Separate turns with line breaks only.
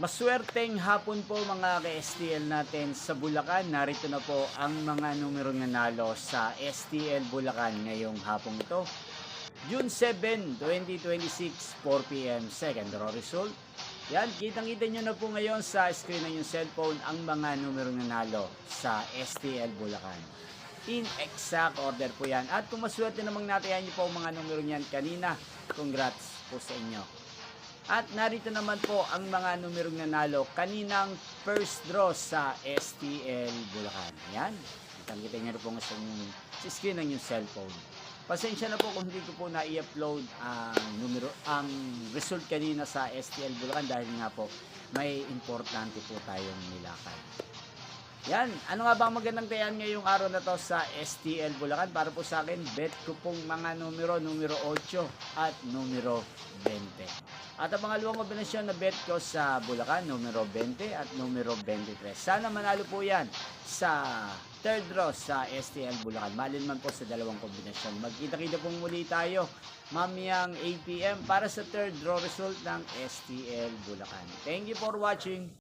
Maswerteng hapon po mga ka-STL natin sa Bulacan. Narito na po ang mga numerong nanalo sa STL Bulacan ngayong hapong ito. June 7, 2026, 4 p.m. Second draw result. Yan, kitang-kita nyo na po ngayon sa screen ng yung cellphone ang mga numerong nanalo sa STL Bulacan. In exact order po yan. At kung maswerte namang natayan nyo po ang mga numero niyan kanina, congrats po sa inyo. At narito naman po ang mga numerong nanalo kaninang first draw sa STL Bulacan. Yan. Kitang-kita nyo po sa screen ng yung cellphone. Pasensya na po kung hindi ko po na-i-upload ang result kanina sa STL Bulacan dahil nga po may importante po tayong nilakad. Yan, ano nga ba ang magandang tayan ngayong araw na to sa STL Bulacan? Para po sa akin, bet ko pong mga numero 8 at numero 20. At ang pangalawang kombinasyon na bet ko sa Bulacan, numero 20 at numero 23. Sana manalo po yan sa third draw sa STL Bulacan. Malin man po sa dalawang kombinasyon. Magkita-kita pong muli tayo mamayang 8 p.m. para sa third draw result ng STL Bulacan. Thank you for watching.